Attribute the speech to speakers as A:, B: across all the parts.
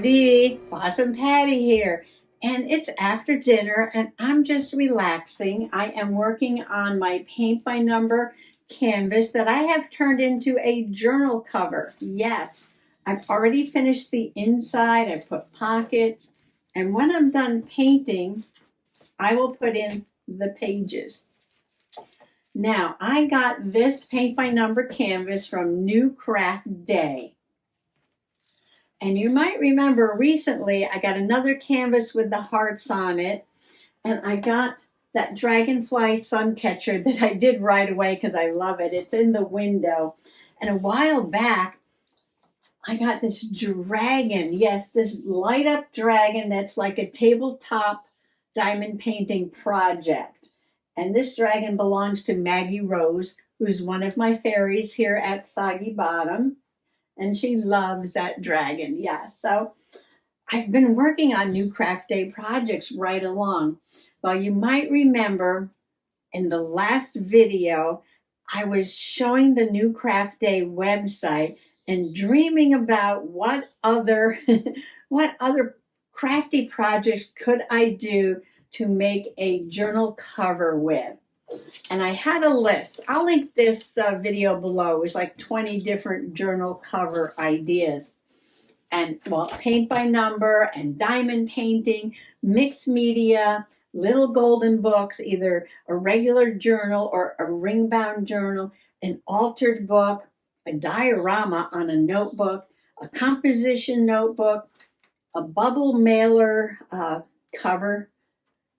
A: Howdy, Awesome Patty here. And it's after dinner and I'm just relaxing. I am working on my paint by number canvas that I have turned into a journal cover. Yes, I've already finished the inside. I put pockets. And when I'm done painting, I will put in the pages. Now, I got this paint by number canvas from New Craft Day. And you might remember recently I got another canvas with the hearts on it, and I got that dragonfly sun catcher that I did right away because I love it. It's in the window. And a while back, I got this dragon. Yes, this light up dragon that's like a tabletop diamond painting project. And this dragon belongs to Maggie Rose, who's one of my fairies here at Soggy Bottom. And she loves that dragon. Yeah, so I've been working on New Craft Day projects right along. Well, you might remember in the last video, I was showing the New Craft Day website and dreaming about what other crafty projects could I do to make a journal cover with. And I had a list. I'll link this video below. It was like 20 different journal cover ideas. And well, paint by number and diamond painting, mixed media, little golden books, either a regular journal or a ring-bound journal, an altered book, a diorama on a notebook, a composition notebook, a bubble mailer cover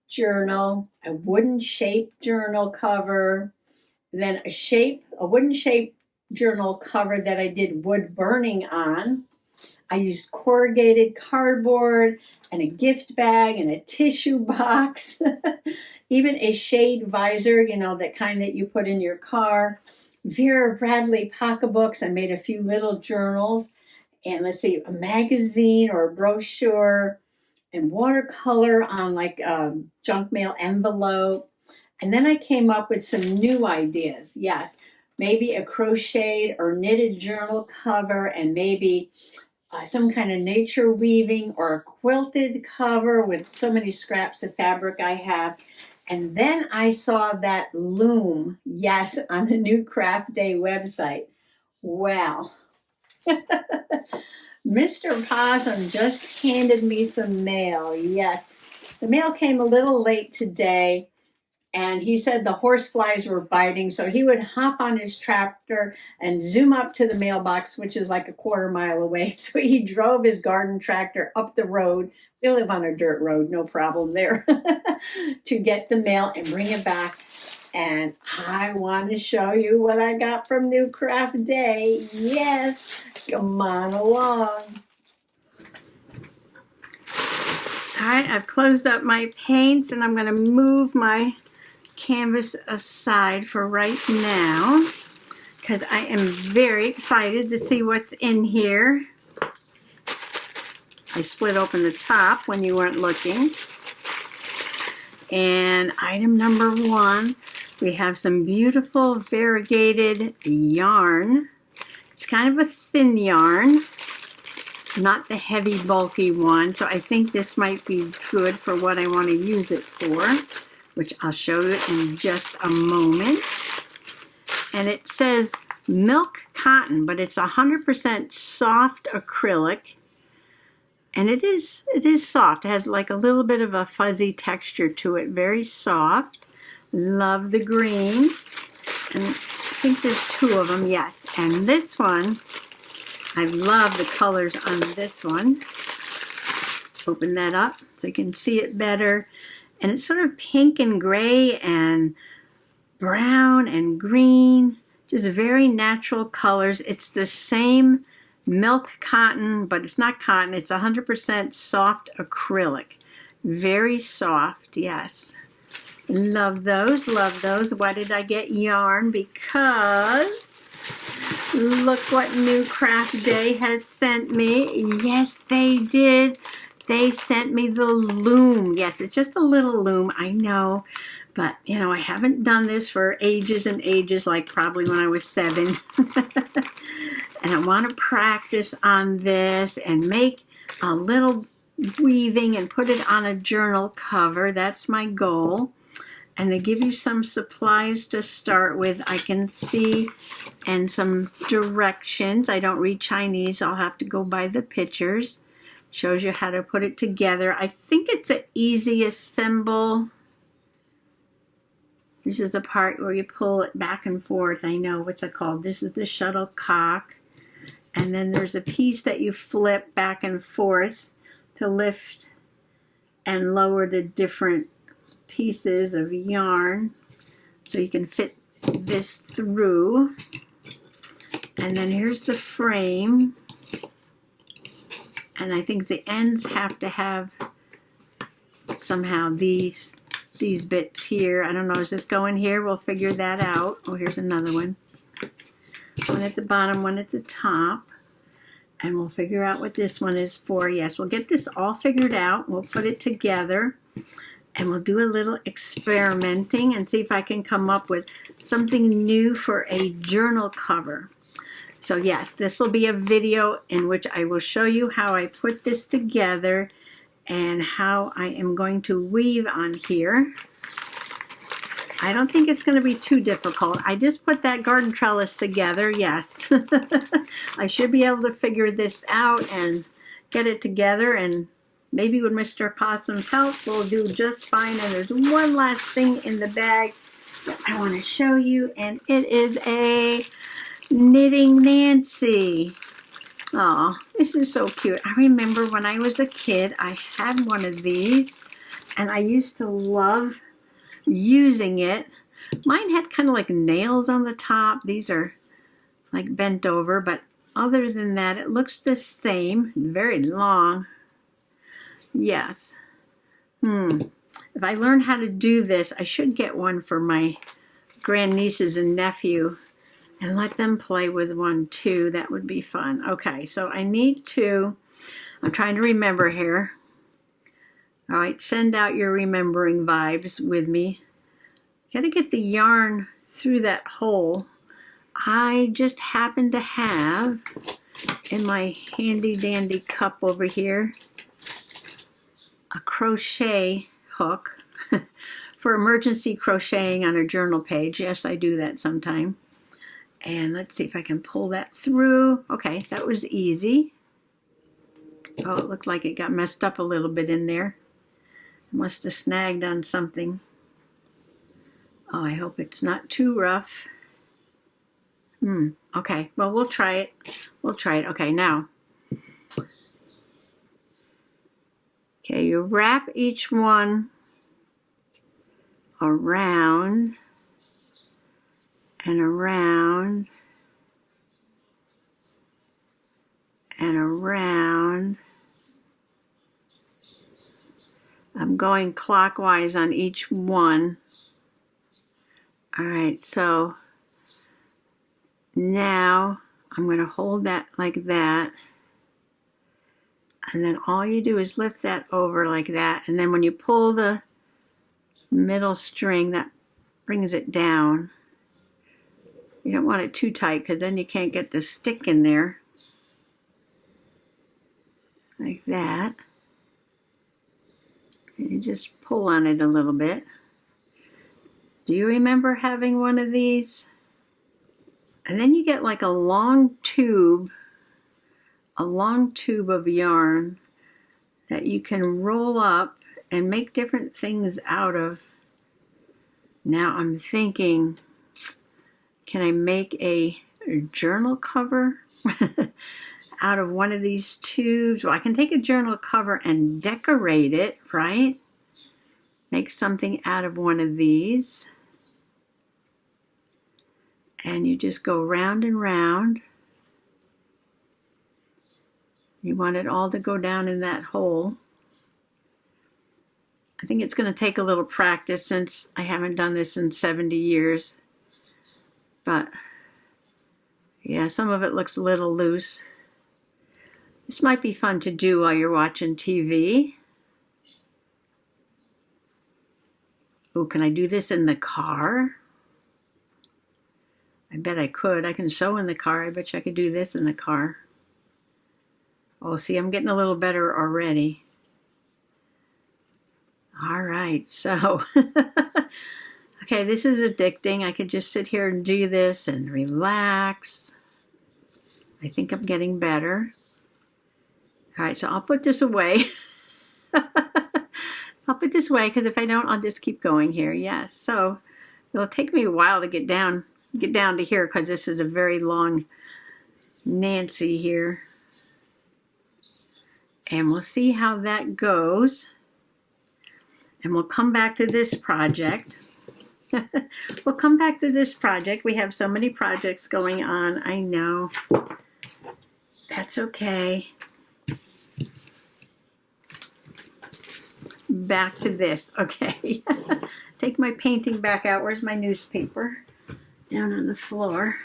A: journal, a wooden shaped journal cover, then a wooden shaped journal cover that I did wood burning on. I used corrugated cardboard and a gift bag and a tissue box, even a shade visor, you know, that kind that you put in your car. Vera Bradley pocketbooks. I made a few little journals, and let's see, a magazine or a brochure, and watercolor on like a junk mail envelope. And then I came up with some new ideas. Yes, maybe a crocheted or knitted journal cover, and maybe some kind of nature weaving or a quilted cover with so many scraps of fabric I have. And then I saw that loom, yes, on the New Craft Day website. Well, Mr. Possum just handed me some mail. Yes, the mail came a little late today, and he said the horseflies were biting, so he would hop on his tractor and zoom up to the mailbox, which is like a quarter mile away. So he drove his garden tractor up the road. We live on a dirt road, no problem there, to get the mail and bring it back. And I want to show you what I got from New Craft Day. Yes, come on along. All right, I've closed up my paints and I'm going to move my canvas aside for right now because I am very excited to see what's in here. I split open the top when you weren't looking. And item number one, we have some beautiful variegated yarn. It's kind of a thin yarn, not the heavy bulky one. So I think this might be good for what I want to use it for, which I'll show you in just a moment. And it says milk cotton, but it's 100% soft acrylic. And it is soft. It has like a little bit of a fuzzy texture to it, very soft. Love the green. And I think there's two of them, yes. And this one, I love the colors on this one. Open that up so you can see it better. And it's sort of pink and gray and brown and green, just very natural colors. It's the same milk cotton, but it's not cotton. It's 100% soft acrylic. Very soft, yes. Love those, love those. Why did I get yarn? Because look what New Craft Day has sent me. Yes, they did. They sent me the loom. Yes, it's just a little loom, I know. But, you know, I haven't done this for ages and ages, like probably when I was 7. And I want to practice on this and make a little weaving and put it on a journal cover. That's my goal. And they give you some supplies to start with, I can see, and some directions. I don't read Chinese, I'll have to go by the pictures. Shows you how to put it together. I think it's an easy assemble. This is the part where you pull it back and forth. I know, what's it called? This is the shuttlecock. And then there's a piece that you flip back and forth to lift and lower the different pieces of yarn. So you can fit this through. And then here's the frame. And I think the ends have to have somehow these bits here. I don't know, is this going here? We'll figure that out. Oh, here's another one. One at the bottom, one at the top. And we'll figure out what this one is for. Yes, we'll get this all figured out. We'll put it together. And we'll do a little experimenting and see if I can come up with something new for a journal cover. So yes, this will be a video in which I will show you how I put this together and how I am going to weave on here. I don't think it's going to be too difficult. I just put that garden trellis together, yes. I should be able to figure this out and get it together, and maybe with Mr. Possum's help, we'll do just fine. And there's one last thing in the bag that I want to show you, and it is a Knitting Nancy. Oh, this is so cute. I remember when I was a kid, I had one of these, and I used to love using it. Mine had kind of like nails on the top. These are like bent over, but other than that, it looks the same. Very long. Yes. If I learn how to do this, I should get one for my grandnieces and nephew and let them play with one too. That would be fun. Okay, so I need to, I'm trying to remember here. All right, send out your remembering vibes with me. Gotta get the yarn through that hole. I just happen to have in my handy dandy cup over here a crochet hook for emergency crocheting on a journal page. Yes, I do that sometime. And let's see if I can pull that through. Okay, that was easy. Oh, it looked like it got messed up a little bit in there. Must have snagged on something. Oh, I hope it's not too rough. Okay, well, we'll try it. We'll try it. Okay, now. Okay, you wrap each one around and around and around. I'm going clockwise on each one. All right, so now I'm going to hold that like that. And then all you do is lift that over like that. And then when you pull the middle string, that brings it down. You don't want it too tight because then you can't get the stick in there. Like that. And you just pull on it a little bit. Do you remember having one of these? And then you get like a long tube of yarn that you can roll up and make different things out of. Now I'm thinking, can I make a journal cover out of one of these tubes? Well, I can take a journal cover and decorate it, right? Make something out of one of these. And you just go round and round. You want it all to go down in that hole. I think it's going to take a little practice since I haven't done this in 70 years. But yeah, some of it looks a little loose. This might be fun to do while you're watching TV. Oh, can I do this in the car? I bet I could. I can sew in the car. I bet you I could do this in the car. Oh, see, I'm getting a little better already. All right, so, okay, this is addicting. I could just sit here and do this and relax. I think I'm getting better. All right, so I'll put this away. I'll put this away because if I don't, I'll just keep going here. Yes, so it'll take me a while to get down to here because this is a very long Nancy here. And we'll see how that goes. And we'll come back to this project. We'll come back to this project. We have so many projects going on. I know. That's okay. Back to this. Okay. Take my painting back out. Where's my newspaper? Down on the floor.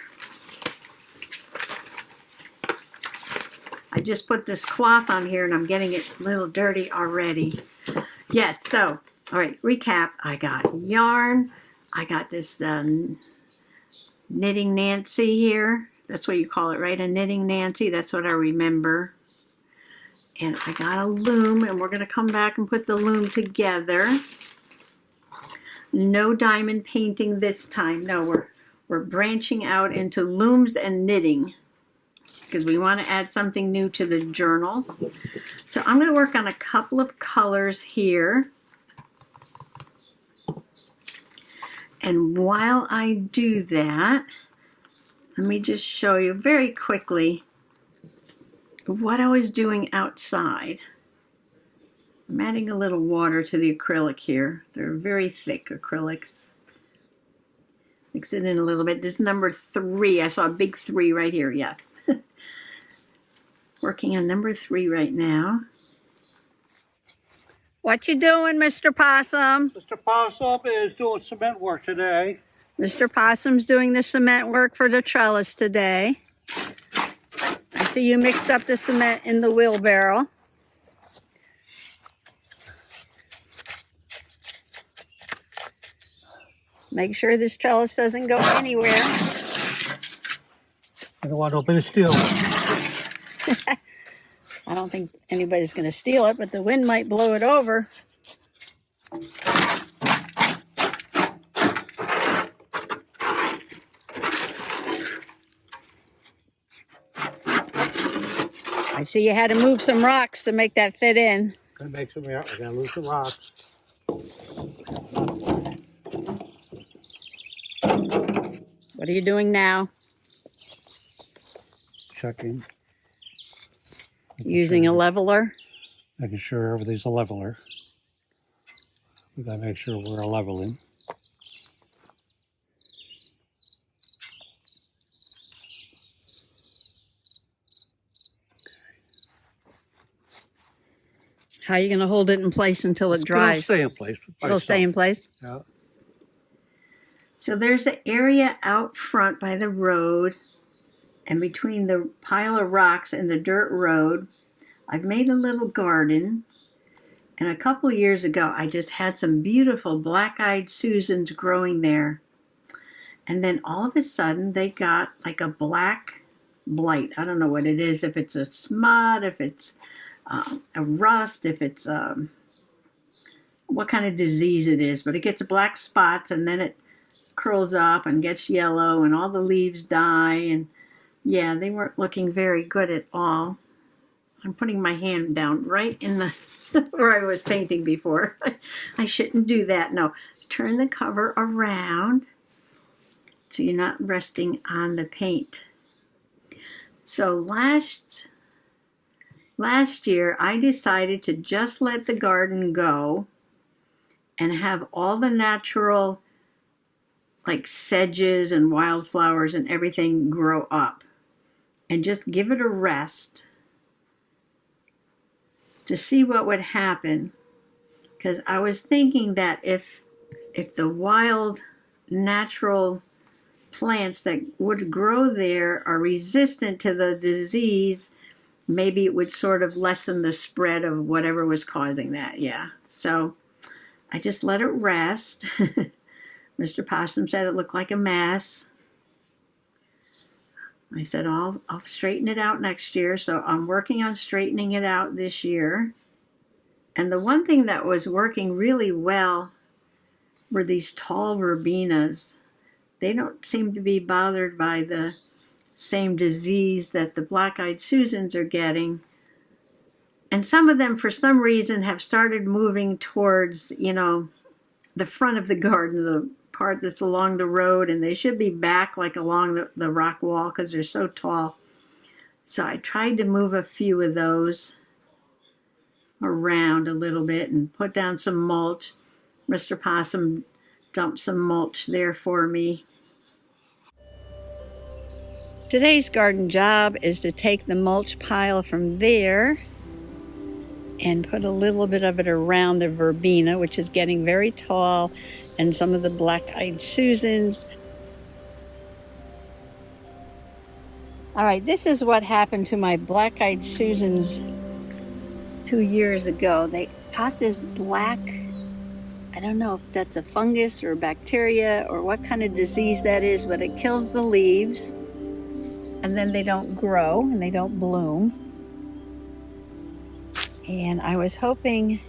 A: I just put this cloth on here and I'm getting it a little dirty already. Yes, so, all right, recap. I got yarn. I got this knitting Nancy here. That's what you call it, right? A knitting Nancy. That's what I remember. And I got a loom, and we're going to come back and put the loom together. No diamond painting this time. No, we're branching out into looms and knitting because we want to add something new to the journals. So I'm going to work on a couple of colors here. And while I do that, let me just show you very quickly what I was doing outside. I'm adding a little water to the acrylic here. They're very thick acrylics. Mix it in a little bit. This is number 3. I saw a big 3 right here, yes. Working on number 3 right now. What you doing, Mr. Possum?
B: Mr. Possum is doing cement work today.
A: Mr. Possum's doing the cement work for the trellis today. I see you mixed up the cement in the wheelbarrow. Make sure this trellis doesn't go anywhere.
B: I don't want nobody to steal it.
A: I don't think anybody's going to steal it, but the wind might blow it over. I see you had to move some rocks to make that fit in.
B: Gonna make some, yeah, we're gonna move some rocks.
A: What are you doing now?
B: Checking.
A: Using a leveler?
B: Making sure everything's a leveler. We gotta make sure we're leveling.
A: How are you going to hold it in place until it dries?
B: It'll stay in place.
A: It'll stay in place?
B: Yeah.
A: So there's an area out front by the road, and between the pile of rocks and the dirt road, I've made a little garden. And a couple of years ago, I just had some beautiful black-eyed Susans growing there. And then all of a sudden, they got like a black blight. I don't know what it is, if it's a smut, if it's a rust, if it's what kind of disease it is, but it gets black spots and then it curls up and gets yellow and all the leaves die, and yeah, they weren't looking very good at all. I'm putting my hand down right in the where I was painting before. I shouldn't do that. No, turn the cover around so you're not resting on the paint. So last year, I decided to just let the garden go and have all the natural, like sedges and wildflowers and everything grow up and just give it a rest to see what would happen. Because I was thinking that if the wild, natural plants that would grow there are resistant to the disease, maybe it would sort of lessen the spread of whatever was causing that. Yeah. So I just let it rest. Mr. Possum said it looked like a mess. I said, I'll straighten it out next year. So I'm working on straightening it out this year. And the one thing that was working really well were these tall verbenas. They don't seem to be bothered by the same disease that the black-eyed Susans are getting. And some of them, for some reason, have started moving towards, you know, the front of the garden, the part that's along the road, and they should be back like along the rock wall because they're so tall. So I tried to move a few of those around a little bit and put down some mulch. Mr. Possum dumped some mulch there for me. Today's garden job is to take the mulch pile from there and put a little bit of it around the verbena, which is getting very tall, and some of the black-eyed Susans. All right, this is what happened to my black-eyed Susans 2 years ago. They got this black, I don't know if that's a fungus or a bacteria or what kind of disease that is, but it kills the leaves. And then they don't grow and they don't bloom. And I was hoping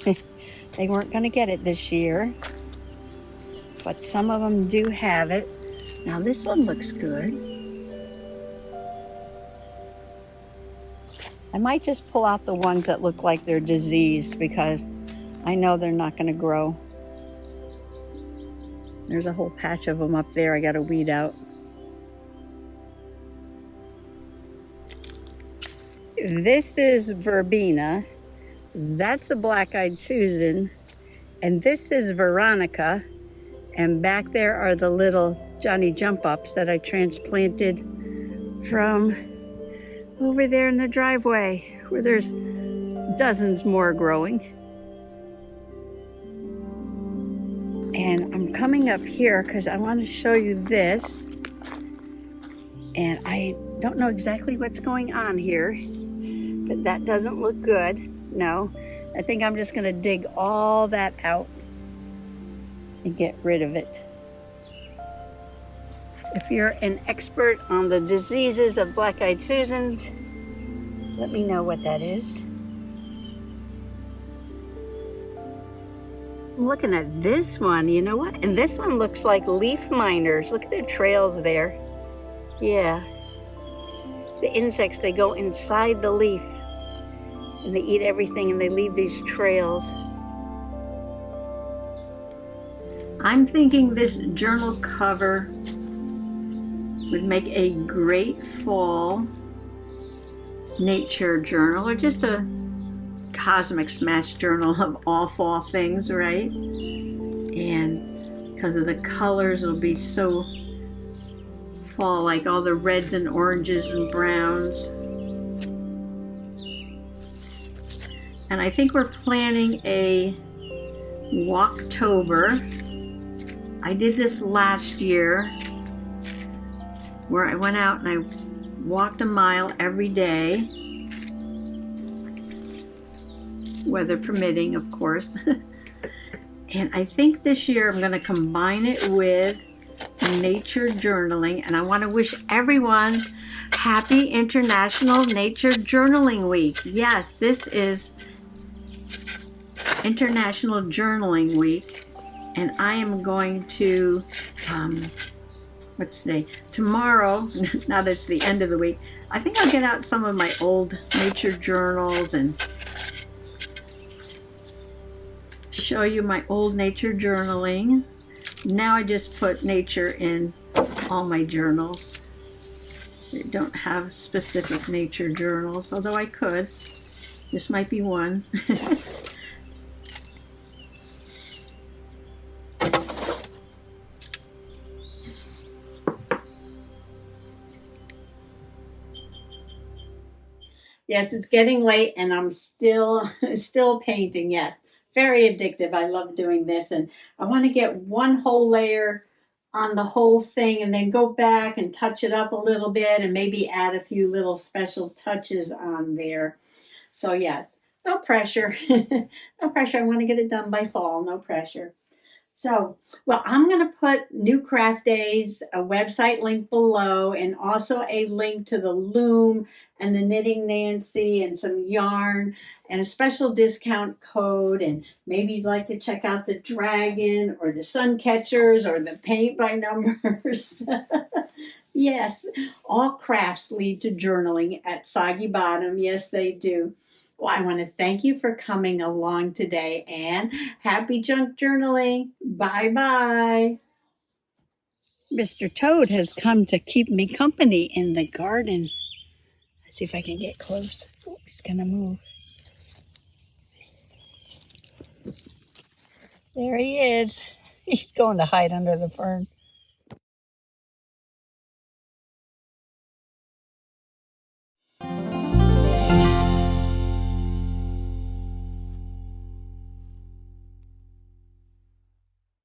A: they weren't going to get it this year, but some of them do have it. Now this one looks good. I might just pull out the ones that look like they're diseased because I know they're not going to grow. There's a whole patch of them up there I got to weed out. This is verbena, that's a black-eyed Susan, and this is Veronica, and back there are the little Johnny jump-ups that I transplanted from over there in the driveway where there's dozens more growing. And I'm coming up here because I want to show you this, and I don't know exactly what's going on here. But that doesn't look good. No, I think I'm just going to dig all that out and get rid of it. If you're an expert on the diseases of black-eyed Susans, let me know what that is. I'm looking at this one, you know what? And this one looks like leaf miners. Look at the trails there. Yeah. The insects, they go inside the leaf and they eat everything and they leave these trails. I'm thinking this journal cover would make a great fall nature journal, or just a cosmic smash journal of all fall things, right? And because of the colors, it'll be so fall, like all the reds and oranges and browns. And I think we're planning a Walktober. I did this last year where I went out and I walked a mile every day, weather permitting, of course. And I think this year I'm going to combine it with nature journaling, and I want to wish everyone happy International Nature Journaling Week. Yes, this is International Journaling Week, and I am going to what's today? Tomorrow, now that it's the end of the week, I think I'll get out some of my old nature journals and show you my old nature journaling. Now I just put nature in all my journals. I don't have specific nature journals, although I could. This might be one. Yes, it's getting late and I'm still painting. Yes, very addictive. I love doing this, and I want to get one whole layer on the whole thing and then go back and touch it up a little bit and maybe add a few little special touches on there. So yes, no pressure. No pressure. I want to get it done by fall. No pressure. So, well, I'm going to put New Craft Days, a website link below, and also a link to the loom and the Knitting Nancy and some yarn and a special discount code. And maybe you'd like to check out the dragon or the sun catchers or the paint by numbers. Yes, all crafts lead to journaling at Soggy Bottom. Yes, they do. Well, I want to thank you for coming along today, and happy junk journaling. Bye bye. Mr. Toad has come to keep me company in the garden. Let's see if I can get close. Oh, he's going to move. There he is. He's going to hide under the fern.